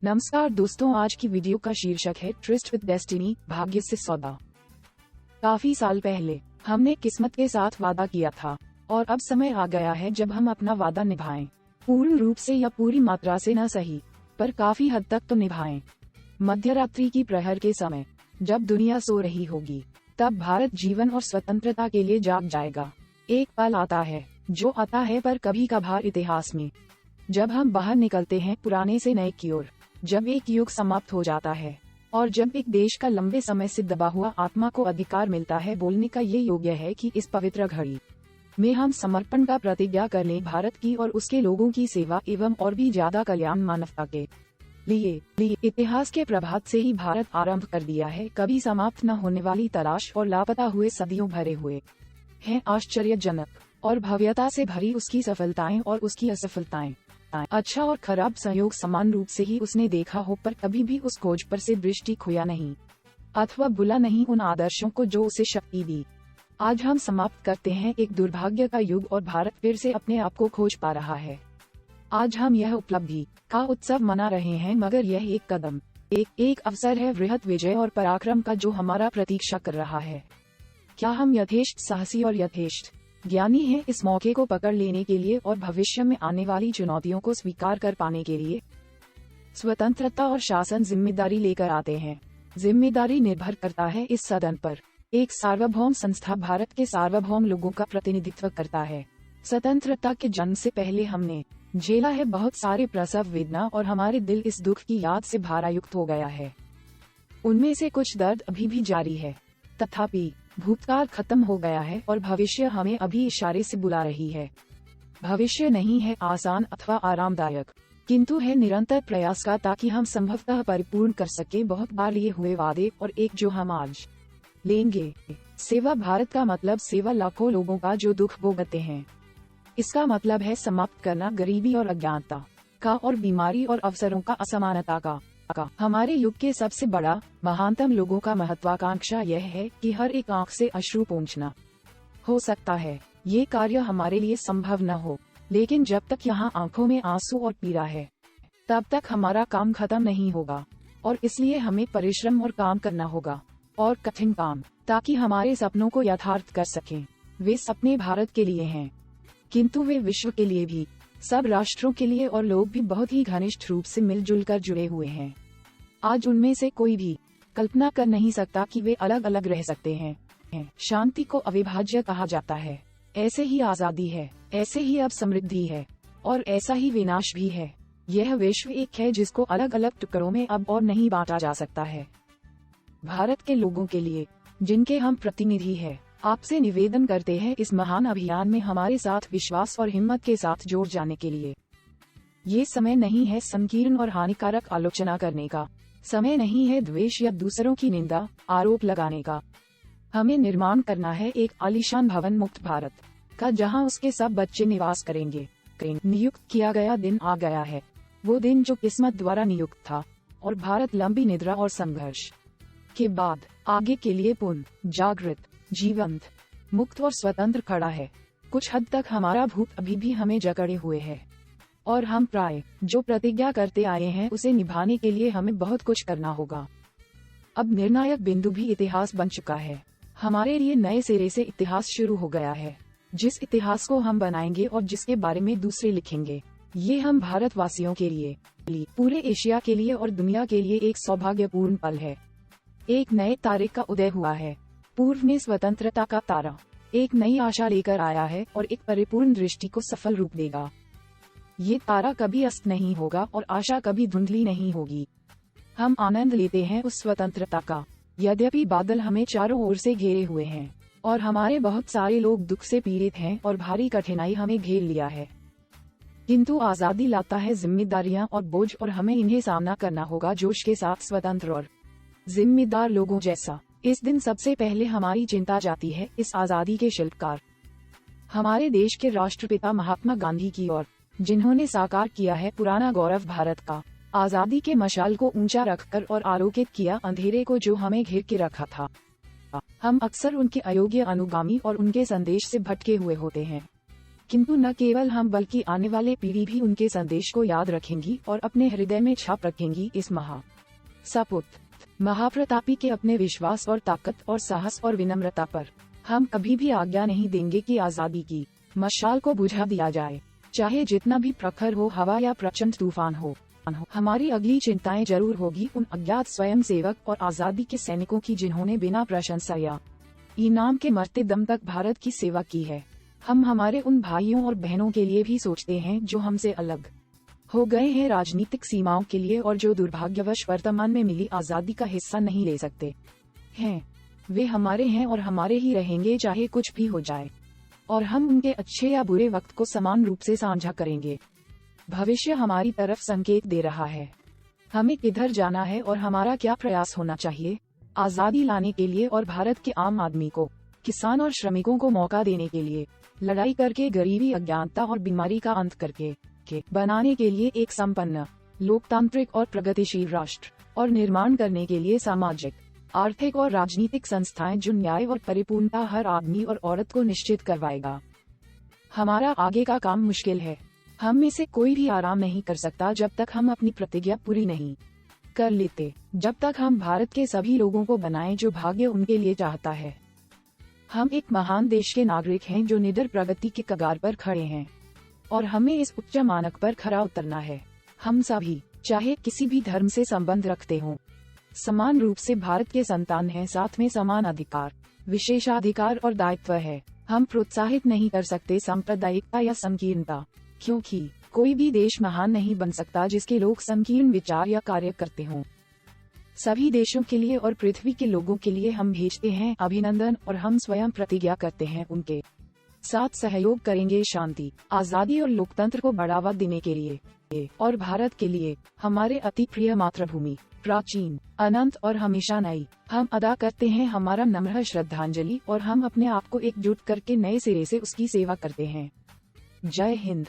नमस्कार दोस्तों, आज की वीडियो का शीर्षक है ट्रिस्ट विद डेस्टिनी, भाग्य से सौदा। काफी साल पहले हमने किस्मत के साथ वादा किया था और अब समय आ गया है जब हम अपना वादा निभाएं। पूर्ण रूप से या पूरी मात्रा से न सही, पर काफी हद तक तो निभाएं। मध्यरात्रि की प्रहर के समय जब दुनिया सो रही होगी, तब भारत जीवन और स्वतंत्रता के लिए जाग जाएगा। एक पल आता है जो आता है पर कभी कभार इतिहास में, जब हम बाहर निकलते हैं पुराने से नए की ओर, जब एक युग समाप्त हो जाता है और जब एक देश का लंबे समय से दबा हुआ आत्मा को अधिकार मिलता है बोलने का, ये योग्य है कि इस पवित्र घड़ी में हम समर्पण का प्रतिज्ञा कर लें भारत की और उसके लोगों की सेवा एवं और भी ज्यादा कल्याण मानवता के लिए। इतिहास के प्रभात से ही भारत आरंभ कर दिया है, कभी समाप्त न होने वाली तलाश और लापता हुए सदियों भरे हुए हैं आश्चर्यजनक और भव्यता से भरी उसकी सफलताएं और उसकी असफलताएं। अच्छा और खराब संयोग समान रूप से ही उसने देखा हो, पर कभी भी उस खोज पर से दृष्टि खोया नहीं अथवा भूला नहीं उन आदर्शों को जो उसे शक्ति दी। आज हम समाप्त करते हैं एक दुर्भाग्य का युग और भारत फिर से अपने आप को खोज पा रहा है। आज हम यह उपलब्धि का उत्सव मना रहे हैं, मगर यह एक कदम, एक अवसर है वृहत विजय और पराक्रम का जो हमारा प्रतीक्षा कर रहा है। क्या हम यथेष्ट साहसी और यथेष्ट ज्ञानी हैं इस मौके को पकड़ लेने के लिए और भविष्य में आने वाली चुनौतियों को स्वीकार कर पाने के लिए? स्वतंत्रता और शासन जिम्मेदारी लेकर आते हैं। जिम्मेदारी निर्भर करता है इस सदन पर। एक सार्वभौम संस्था भारत के सार्वभौम लोगों का प्रतिनिधित्व करता है। स्वतंत्रता के जन्म से पहले हमने झेला है बहुत सारे प्रसव वेदना और हमारे दिल इस दुख की याद से भारायुक्त हो गया है। उनमें से कुछ दर्द अभी भी जारी है, तथापि भूतकाल खत्म हो गया है और भविष्य हमें अभी इशारे से बुला रही है। भविष्य नहीं है आसान अथवा आरामदायक, किंतु है निरंतर प्रयास का, ताकि हम संभवतः परिपूर्ण कर सके बहुत बार लिए हुए वादे और एक जो हम आज लेंगे। सेवा भारत का मतलब सेवा लाखों लोगों का जो दुख भोगते हैं। इसका मतलब है समाप्त करना गरीबी और अज्ञानता का और बीमारी और अवसरों का, असमानता का। हमारे युग के सबसे बड़ा महानतम लोगों का महत्वाकांक्षा यह है कि हर एक आंख से अश्रु पोंछना। हो सकता है ये कार्य हमारे लिए संभव न हो, लेकिन जब तक यहाँ आंखों में आंसू और पीड़ा है, तब तक हमारा काम खत्म नहीं होगा। और इसलिए हमें परिश्रम और काम करना होगा, और कठिन काम, ताकि हमारे सपनों को यथार्थ कर सकें। वे सपने भारत के लिए हैं, किंतु वे विश्व के लिए भी, सब राष्ट्रों के लिए, और लोग भी बहुत ही घनिष्ठ रूप से मिलजुल कर जुड़े हुए हैं। आज उनमें से कोई भी कल्पना कर नहीं सकता कि वे अलग अलग रह सकते हैं। शांति को अविभाज्य कहा जाता है। ऐसे ही आजादी है, ऐसे ही अब समृद्धि है, और ऐसा ही विनाश भी है। यह विश्व एक है जिसको अलग अलग टुकड़ों में अब और नहीं बांटा जा सकता है। भारत के लोगों के लिए, जिनके हम प्रतिनिधि हैं, आपसे निवेदन करते हैं इस महान अभियान में हमारे साथ विश्वास और हिम्मत के साथ जोड़ जाने के लिए। ये समय नहीं है संकीर्ण और हानिकारक आलोचना करने का, समय नहीं है द्वेष या दूसरों की निंदा आरोप लगाने का। हमें निर्माण करना है एक आलीशान भवन मुक्त भारत का, जहां उसके सब बच्चे निवास करेंगे। नियुक्त किया गया दिन आ गया है, वो दिन जो किस्मत द्वारा नियुक्त था, और भारत लंबी निद्रा और संघर्ष के बाद आगे के लिए पूर्ण जागृत, जीवंत, मुक्त और स्वतंत्र खड़ा है। कुछ हद तक हमारा भूत अभी भी हमें जकड़े हुए है, और हम प्राय जो प्रतिज्ञा करते आए हैं उसे निभाने के लिए हमें बहुत कुछ करना होगा। अब निर्णायक बिंदु भी इतिहास बन चुका है। हमारे लिए नए सिरे से इतिहास शुरू हो गया है, जिस इतिहास को हम बनाएंगे और जिसके बारे में दूसरे लिखेंगे। ये हम भारतवासियों के लिए, पूरे एशिया के लिए और दुनिया के लिए एक सौभाग्यपूर्ण पल है। एक नए तारे का उदय हुआ है। पूर्व में स्वतंत्रता का तारा एक नई आशा लेकर आया है और एक परिपूर्ण दृष्टि को सफल रूप देगा। ये तारा कभी अस्त नहीं होगा और आशा कभी धुंधली नहीं होगी। हम आनंद लेते हैं उस स्वतंत्रता का, यद्यपि बादल हमें चारों ओर से घेरे हुए हैं और हमारे बहुत सारे लोग दुख से पीड़ित हैं और भारी कठिनाई हमें घेर लिया है। किंतु आजादी लाता है जिम्मेदारियां और बोझ, और हमें इन्हें सामना करना होगा जोश के साथ, स्वतंत्र और जिम्मेदार लोगों जैसा। इस दिन सबसे पहले हमारी चिंता जाती है इस आजादी के शिल्पकार, हमारे देश के राष्ट्रपिता महात्मा गांधी की ओर, जिन्होंने साकार किया है पुराना गौरव भारत का। आजादी के मशाल को ऊंचा रखकर और आलोकित किया अंधेरे को जो हमें घेर के रखा था। हम अक्सर उनके अयोग्य अनुगामी और उनके संदेश से भटके हुए होते हैं। किंतु न केवल हम बल्कि आने वाले पीढ़ी भी उनके संदेश को याद रखेंगी और अपने हृदय में छाप रखेंगी। इस सपूत महाप्रतापी के अपने विश्वास और ताकत और साहस और विनम्रता पर हम कभी भी आज्ञा नहीं देंगे कि आजादी की मशाल को बुझा दिया जाए, चाहे जितना भी प्रखर हो हवा या प्रचंड तूफान हो। हमारी अगली चिंताएं जरूर होगी उन अज्ञात स्वयं सेवक और आजादी के सैनिकों की जिन्होंने बिना प्रशंसा या इनाम के मरते दम तक भारत की सेवा की है। हम हमारे उन भाइयों और बहनों के लिए भी सोचते हैं जो हमसे अलग हो गए हैं राजनीतिक सीमाओं के लिए और जो दुर्भाग्यवश वर्तमान में मिली आजादी का हिस्सा नहीं ले सकते हैं। वे हमारे हैं और हमारे ही रहेंगे चाहे कुछ भी हो जाए, और हम उनके अच्छे या बुरे वक्त को समान रूप से साझा करेंगे। भविष्य हमारी तरफ संकेत दे रहा है, हमें किधर जाना है और हमारा क्या प्रयास होना चाहिए आजादी लाने के लिए और भारत के आम आदमी को, किसान और श्रमिकों को मौका देने के लिए, लड़ाई करके गरीबी, अज्ञानता और बीमारी का अंत करके बनाने के लिए एक संपन्न, लोकतांत्रिक और प्रगतिशील राष्ट्र, और निर्माण करने के लिए सामाजिक, आर्थिक और राजनीतिक संस्थाएं जो न्याय और परिपूर्णता हर आदमी और औरत को निश्चित करवाएगा। हमारा आगे का काम मुश्किल है। हम में से कोई भी आराम नहीं कर सकता जब तक हम अपनी प्रतिज्ञा पूरी नहीं कर लेते, जब तक हम भारत के सभी लोगों को बनाएं जो भाग्य उनके लिए चाहता है। हम एक महान देश के नागरिक हैं जो निडर प्रगति के कगार पर खड़े हैं, और हमें इस उच्च मानक पर खरा उतरना है। हम सभी, चाहे किसी भी धर्म से संबंध रखते हों, समान रूप से भारत के संतान हैं। साथ में समान अधिकार, विशेषाधिकार और दायित्व है। हम प्रोत्साहित नहीं कर सकते सांप्रदायिकता या संकीर्णता, क्योंकि कोई भी देश महान नहीं बन सकता जिसके लोग संकीर्ण विचार या कार्य करते हों। सभी देशों के लिए और पृथ्वी के लोगों के लिए हम भेजते हैं अभिनंदन, और हम स्वयं प्रतिज्ञा करते हैं उनके साथ सहयोग करेंगे शांति, आजादी और लोकतंत्र को बढ़ावा देने के लिए, और भारत के लिए, हमारे अति प्रिय मातृभूमि, प्राचीन, अनंत और हमेशा नई। हम अदा करते हैं हमारा नम्र श्रद्धांजलि, और हम अपने आप को एकजुट करके नए सिरे से उसकी सेवा करते हैं। जय हिंद।